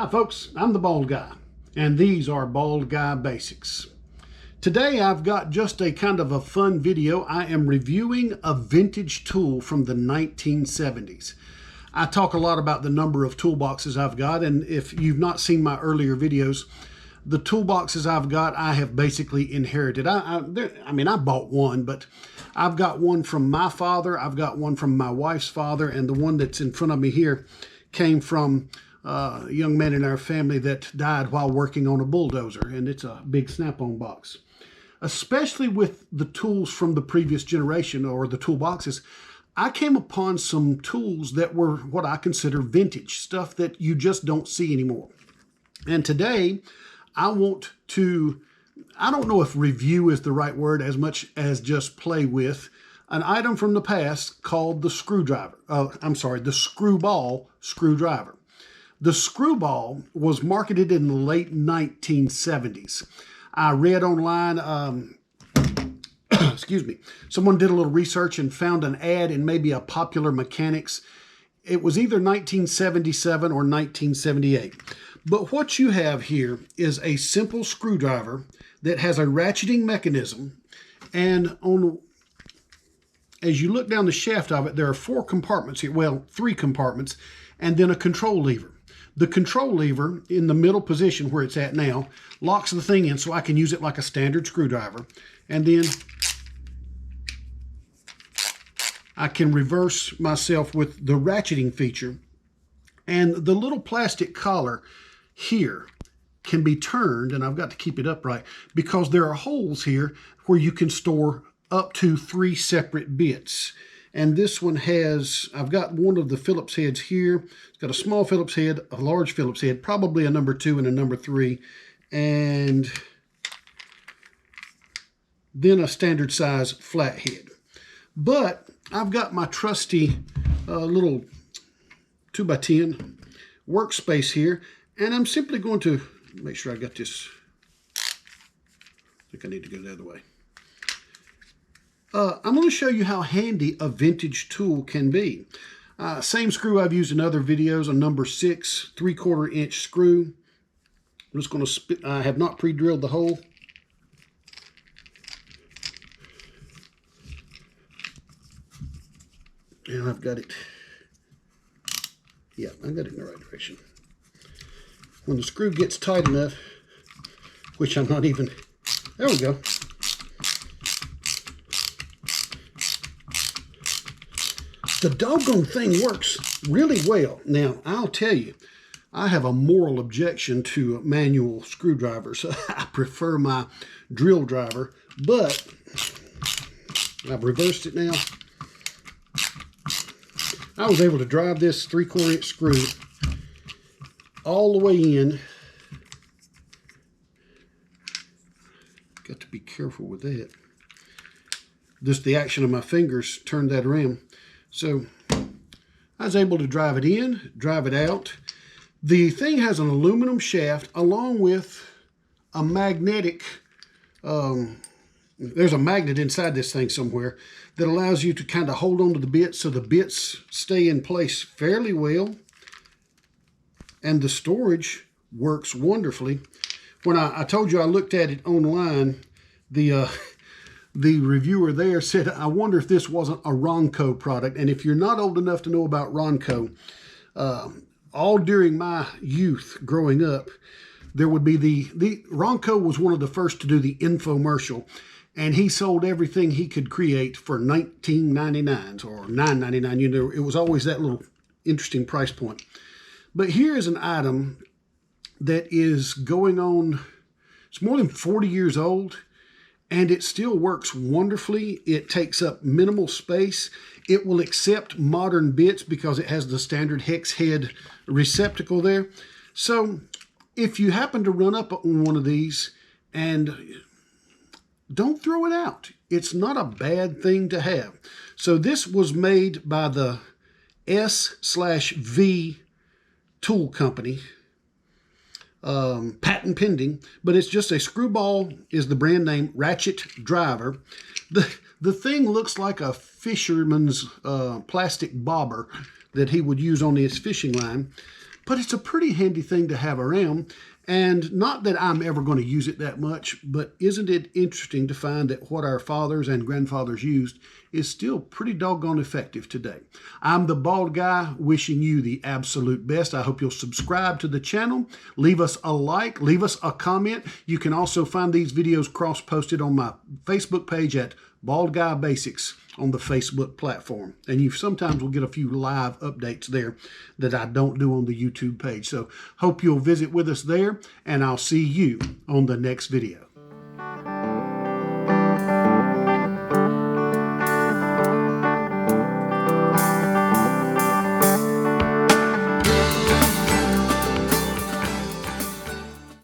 Hi folks, I'm the Bald Guy, and these are Bald Guy Basics. Today I've got just a kind of a fun video. I am reviewing a vintage tool from the 1970s. I talk a lot about the number of toolboxes I've got, and if you've not seen my earlier videos, the toolboxes I've got, I have basically inherited. I bought one, but I've got one from my father, I've got one from my wife's father, and the one that's in front of me here came from a young man in our family that died while working on a bulldozer, and it's a big snap-on box. Especially with the tools from the previous generation, or the toolboxes, I came upon some tools that were what I consider vintage, stuff that you just don't see anymore. And today, I want to, I don't know if review is the right word as much as just play with an item from the past called the the Screwball screwdriver. The Screwball was marketed in the late 1970s. I read online, excuse me, someone did a little research and found an ad in maybe a Popular Mechanics. It was either 1977 or 1978. But what you have here is a simple screwdriver that has a ratcheting mechanism, and as you look down the shaft of it, there are 4 compartments here, well, 3 compartments, and then a control lever. The control lever in the middle position where it's at now locks the thing in so I can use it like a standard screwdriver. And then I can reverse myself with the ratcheting feature. And the little plastic collar here can be turned, and I've got to keep it upright because there are holes here where you can store up to 3 separate bits. And this one has, I've got one of the Phillips heads here. It's got a small Phillips head, a large Phillips head, probably a number 2 and a number 3, and then a standard size flat head. But I've got my trusty little 2x10 workspace here, and I'm simply going to make sure I got this. I think I need to go the other way. I'm going to show you how handy a vintage tool can be. Same screw I've used in other videos, a number 6 3/4 inch screw. I'm just going to I have not pre-drilled the hole. And I've got it. Yeah, I got it in the right direction. When the screw gets tight enough, which I'm not even, there we go. The doggone thing works really well. Now, I'll tell you, I have a moral objection to manual screwdrivers. I prefer my drill driver, but I've reversed it now. I was able to drive this 3/4 inch screw all the way in. Got to be careful with that. Just the action of my fingers turned that around. So I was able to drive it in, drive it out. The thing has an aluminum shaft along with a magnetic, there's a magnet inside this thing somewhere that allows you to kind of hold on to the bits so the bits stay in place fairly well. And the storage works wonderfully. When I told you I looked at it online, the reviewer there said, I wonder if this wasn't a Ronco product. And if you're not old enough to know about Ronco, all during my youth growing up, there would be the Ronco was one of the first to do the infomercial. And he sold everything he could create for $19.99 or $9.99. You know, it was always that little interesting price point. But here is an item that is going on, it's more than 40 years old. And it still works wonderfully. It takes up minimal space. It will accept modern bits because it has the standard hex head receptacle there. So if you happen to run up on one of these, and don't throw it out. It's not a bad thing to have. So this was made by the S/V tool company. Patent pending, but it's just a Screwball is the brand name, ratchet driver. The thing looks like a fisherman's plastic bobber that he would use on his fishing line. but it's a pretty handy thing to have around. And not that I'm ever going to use it that much, but isn't it interesting to find that what our fathers and grandfathers used is still pretty doggone effective today. I'm the Bald Guy, wishing you the absolute best. I hope you'll subscribe to the channel, leave us a like, leave us a comment. You can also find these videos cross-posted on my Facebook page at Bald Guy Basics on the Facebook platform. And you sometimes will get a few live updates there that I don't do on the YouTube page. So hope you'll visit with us there, and I'll see you on the next video.